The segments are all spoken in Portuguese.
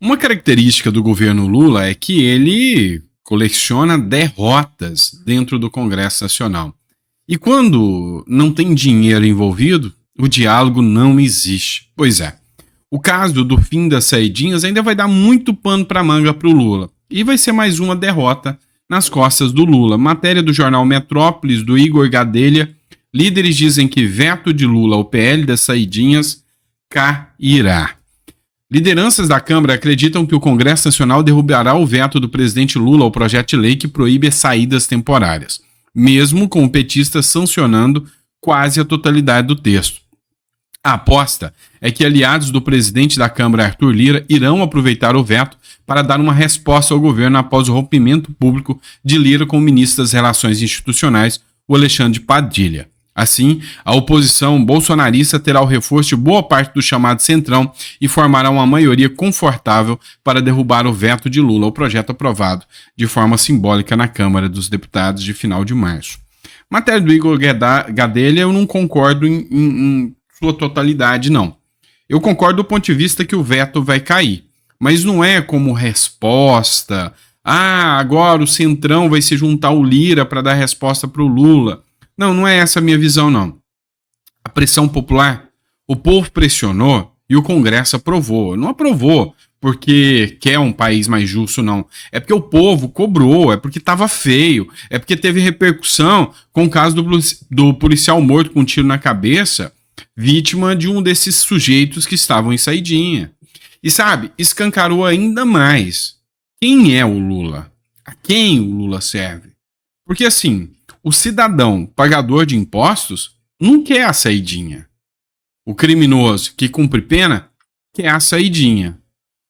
Uma característica do governo Lula é que ele coleciona derrotas dentro do Congresso Nacional. E quando não tem dinheiro envolvido, o diálogo não existe. Pois é, o caso do fim das saidinhas ainda vai dar muito pano para manga para o Lula. E vai ser mais uma derrota nas costas do Lula. Matéria do jornal Metrópolis, do Igor Gadelha. Líderes dizem que veto de Lula ao PL das saidinhas cairá. Lideranças da Câmara acreditam que o Congresso Nacional derrubará o veto do presidente Lula ao projeto de lei que proíbe as saídas temporárias, mesmo com o petista sancionando quase a totalidade do texto. A aposta é que aliados do presidente da Câmara, Arthur Lira, irão aproveitar o veto para dar uma resposta ao governo após o rompimento público de Lira com o ministro das Relações Institucionais, o Alexandre Padilha. Assim, a oposição bolsonarista terá o reforço de boa parte do chamado Centrão e formará uma maioria confortável para derrubar o veto de Lula ao projeto aprovado de forma simbólica na Câmara dos Deputados de final de março. Matéria do Igor Gadelha, eu não concordo em sua totalidade, não. Eu concordo do ponto de vista que o veto vai cair, mas não é como resposta. Agora o Centrão vai se juntar ao Lira para dar resposta para o Lula. Não é essa a minha visão, não. A pressão popular, o povo pressionou e o Congresso aprovou. Não aprovou porque quer um país mais justo, não. É porque o povo cobrou, é porque estava feio, é porque teve repercussão com o caso do policial morto com um tiro na cabeça, vítima de um desses sujeitos que estavam em saidinha. E sabe, escancarou ainda mais. Quem é o Lula? A quem o Lula serve? Porque assim, o cidadão pagador de impostos não quer a saidinha. O criminoso que cumpre pena quer a saidinha.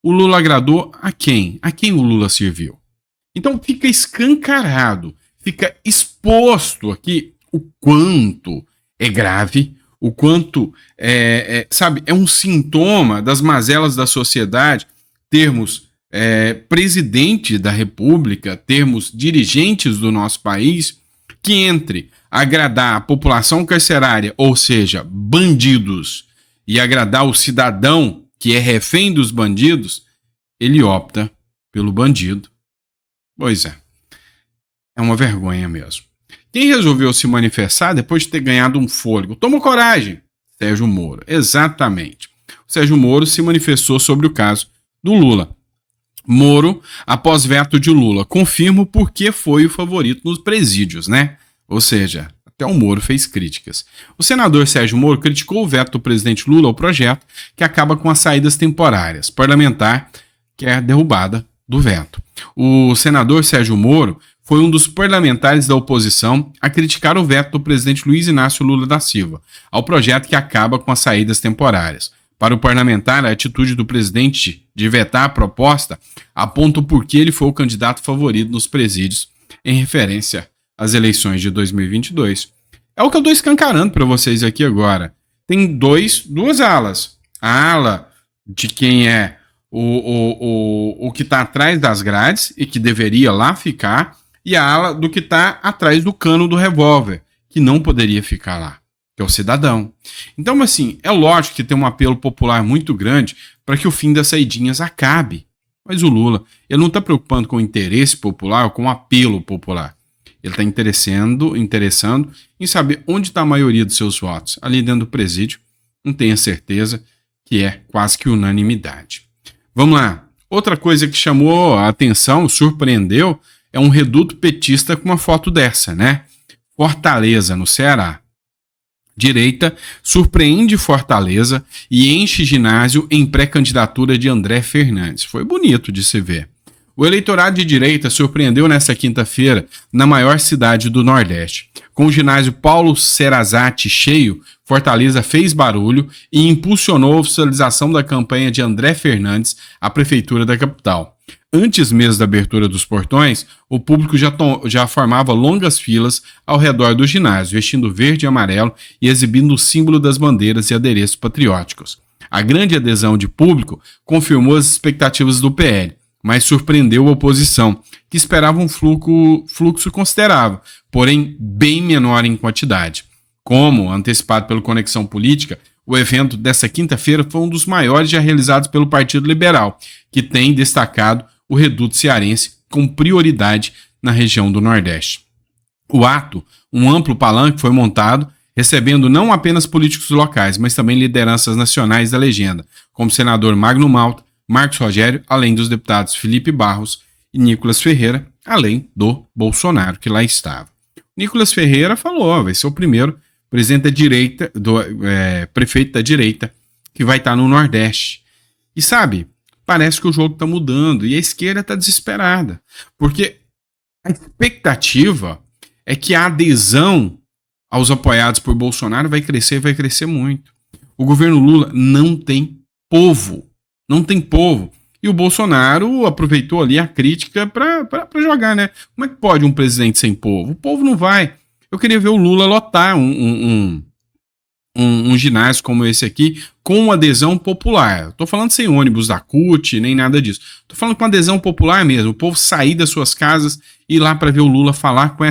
O Lula agradou a quem? A quem o Lula serviu? Então fica escancarado, fica exposto aqui o quanto é grave, o quanto é um sintoma das mazelas da sociedade termos presidente da República, termos dirigentes do nosso país que entre agradar a população carcerária, ou seja, bandidos, e agradar o cidadão que é refém dos bandidos, ele opta pelo bandido. Pois é uma vergonha mesmo. Quem resolveu se manifestar depois de ter ganhado um fôlego? Toma coragem, Sérgio Moro. Exatamente. O Sérgio Moro se manifestou sobre o caso do Lula. Moro, após veto de Lula, confirma porque foi o favorito nos presídios, né? Ou seja, até o Moro fez críticas. O senador Sérgio Moro criticou o veto do presidente Lula ao projeto que acaba com as saídas temporárias. Parlamentar quer derrubada do veto. O senador Sérgio Moro foi um dos parlamentares da oposição a criticar o veto do presidente Luiz Inácio Lula da Silva ao projeto que acaba com as saídas temporárias. Para o parlamentar, a atitude do presidente de vetar a proposta aponta o porquê ele foi o candidato favorito nos presídios em referência às eleições de 2022. É o que eu estou escancarando para vocês aqui agora. Tem duas alas. A ala de quem é o que está atrás das grades e que deveria lá ficar, e a ala do que está atrás do cano do revólver, que não poderia ficar lá, que é o cidadão. Então, assim, é lógico que tem um apelo popular muito grande para que o fim das saidinhas acabe. Mas o Lula, ele não está preocupando com o interesse popular ou com o apelo popular. Ele está interessando em saber onde está a maioria dos seus votos. Ali dentro do presídio, não tenho certeza que é quase que unanimidade. Vamos lá. Outra coisa que chamou a atenção, surpreendeu, é um reduto petista com uma foto dessa, né? Fortaleza, no Ceará. Direita surpreende Fortaleza e enche ginásio em pré-candidatura de André Fernandes. Foi bonito de se ver. O eleitorado de direita surpreendeu nesta quinta-feira na maior cidade do Nordeste. Com o ginásio Paulo Serazati cheio, Fortaleza fez barulho e impulsionou a oficialização da campanha de André Fernandes à prefeitura da capital. Antes mesmo da abertura dos portões, o público já formava longas filas ao redor do ginásio, vestindo verde e amarelo e exibindo o símbolo das bandeiras e adereços patrióticos. A grande adesão de público confirmou as expectativas do PL, mas surpreendeu a oposição, que esperava um fluxo considerável, porém bem menor em quantidade. Como antecipado pelo Conexão Política, O evento dessa quinta-feira foi um dos maiores já realizados pelo Partido Liberal, que tem destacado o reduto cearense com prioridade na região do Nordeste. O ato, um amplo palanque, foi montado, recebendo não apenas políticos locais, mas também lideranças nacionais da legenda, como o senador Magno Malta, Marcos Rogério, além dos deputados Felipe Barros e Nicolas Ferreira, além do Bolsonaro, que lá estava. Nicolas Ferreira falou, vai ser o primeiro presidente da direita, prefeito da direita, que vai estar no Nordeste. E sabe, parece que o jogo está mudando e a esquerda está desesperada, porque a expectativa é que a adesão aos apoiados por Bolsonaro vai crescer muito. O governo Lula não tem povo. E o Bolsonaro aproveitou ali a crítica para jogar, né? Como é que pode um presidente sem povo? O povo não vai. Eu queria ver o Lula lotar um ginásio como esse aqui com adesão popular. Estou falando sem ônibus da CUT, nem nada disso. Estou falando com adesão popular mesmo. O povo sair das suas casas e ir lá para ver o Lula falar com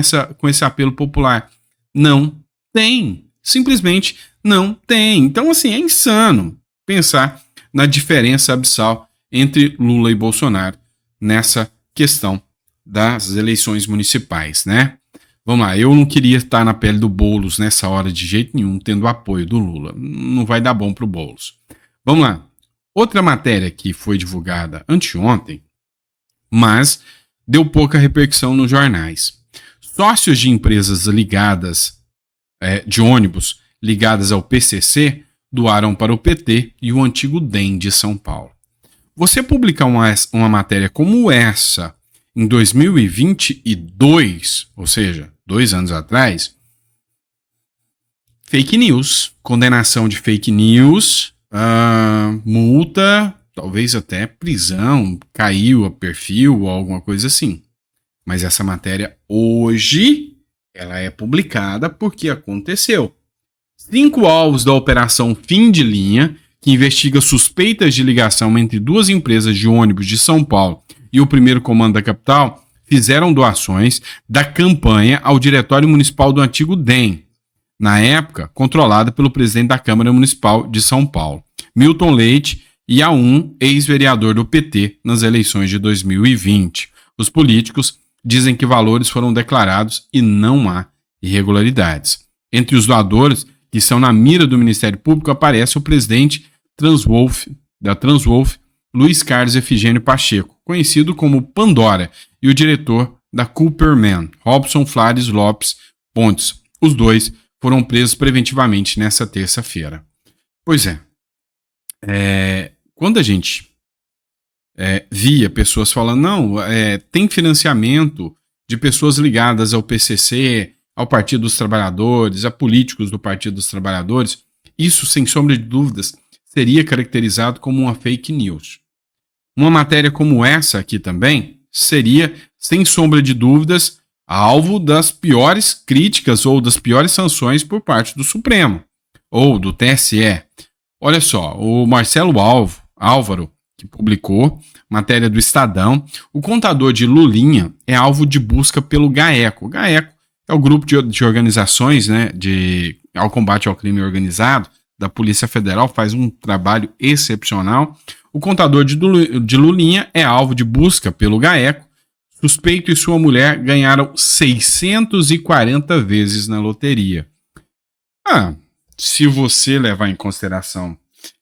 esse apelo popular. Não tem. Simplesmente não tem. Então, assim, é insano pensar na diferença abissal entre Lula e Bolsonaro nessa questão das eleições municipais, né? Vamos lá, eu não queria estar na pele do Boulos nessa hora de jeito nenhum, tendo o apoio do Lula. Não vai dar bom pro Boulos. Vamos lá. Outra matéria que foi divulgada anteontem, mas deu pouca repercussão nos jornais. Sócios de empresas ligadas, de ônibus ligadas ao PCC, doaram para o PT e o antigo DEM de São Paulo. Você publicar uma matéria como essa em 2022, ou seja, 2 anos atrás, fake news, condenação de fake news, multa, talvez até prisão, caiu a perfil ou alguma coisa assim. Mas essa matéria hoje, ela é publicada porque aconteceu. 5 alvos da Operação Fim de Linha, que investiga suspeitas de ligação entre 2 empresas de ônibus de São Paulo e o primeiro comando da capital, fizeram doações da campanha ao Diretório Municipal do antigo DEM, na época controlada pelo presidente da Câmara Municipal de São Paulo, Milton Leite, e a um ex-vereador do PT nas eleições de 2020. Os políticos dizem que valores foram declarados e não há irregularidades. Entre os doadores que estão na mira do Ministério Público aparece o presidente da Transwolf, Luiz Carlos Efigênio Pacheco, conhecido como Pandora, e o diretor da Cooperman, Robson Flores Lopes Pontes. Os dois foram presos preventivamente nessa terça-feira. Pois é, quando a gente via pessoas falando, não, tem financiamento de pessoas ligadas ao PCC, ao Partido dos Trabalhadores, a políticos do Partido dos Trabalhadores, isso, sem sombra de dúvidas, seria caracterizado como uma fake news. Uma matéria como essa aqui também seria, sem sombra de dúvidas, alvo das piores críticas ou das piores sanções por parte do Supremo ou do TSE. Olha só, o Marcelo Álvaro, que publicou matéria do Estadão, o contador de Lulinha é alvo de busca pelo GAECO. O GAECO é o grupo de organizações, né, ao combate ao crime organizado da Polícia Federal, faz um trabalho excepcional. O contador de Lulinha é alvo de busca pelo GAECO. Suspeito e sua mulher ganharam 640 vezes na loteria. Se você levar em consideração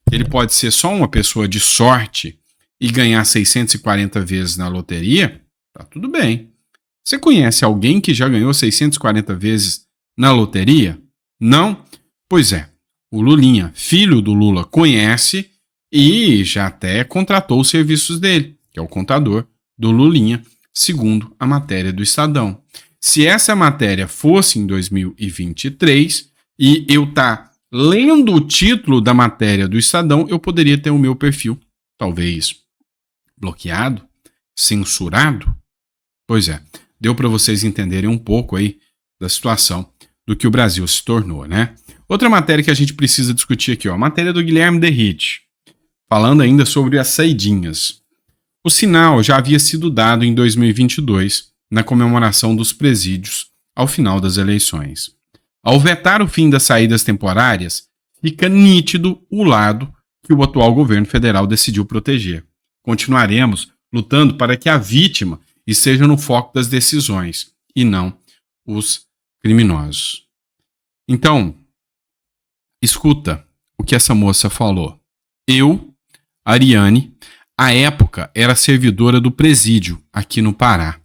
que ele pode ser só uma pessoa de sorte e ganhar 640 vezes na loteria, tá tudo bem. Você conhece alguém que já ganhou 640 vezes na loteria? Não? Pois é. O Lulinha, filho do Lula, conhece e já até contratou os serviços dele, que é o contador do Lulinha, segundo a matéria do Estadão. Se essa matéria fosse em 2023 e eu lendo o título da matéria do Estadão, eu poderia ter o meu perfil, talvez, bloqueado, censurado. Pois é, deu para vocês entenderem um pouco aí da situação do que o Brasil se tornou, né? Outra matéria que a gente precisa discutir aqui, a matéria do Guilherme Derrite, falando ainda sobre as saidinhas. O sinal já havia sido dado em 2022, na comemoração dos presídios, ao final das eleições. Ao vetar o fim das saídas temporárias, fica nítido o lado que o atual governo federal decidiu proteger. Continuaremos lutando para que a vítima esteja no foco das decisões e não os criminosos. Então, escuta o que essa moça falou. Eu, Ariane, à época era servidora do presídio aqui no Pará.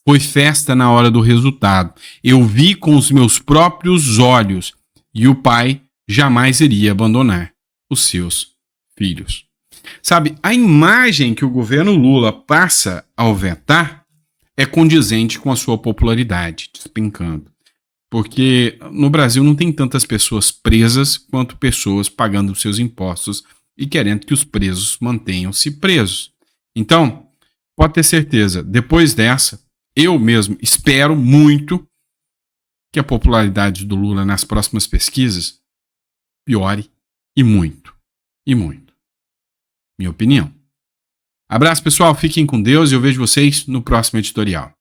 Foi festa na hora do resultado. Eu vi com os meus próprios olhos e o pai jamais iria abandonar os seus filhos. Sabe, a imagem que o governo Lula passa ao vetar é condizente com a sua popularidade, despencando. Porque no Brasil não tem tantas pessoas presas quanto pessoas pagando seus impostos e querendo que os presos mantenham-se presos. Então, pode ter certeza, depois dessa, eu mesmo espero muito que a popularidade do Lula nas próximas pesquisas piore e muito, e muito. Minha opinião. Abraço, pessoal. Fiquem com Deus e eu vejo vocês no próximo editorial.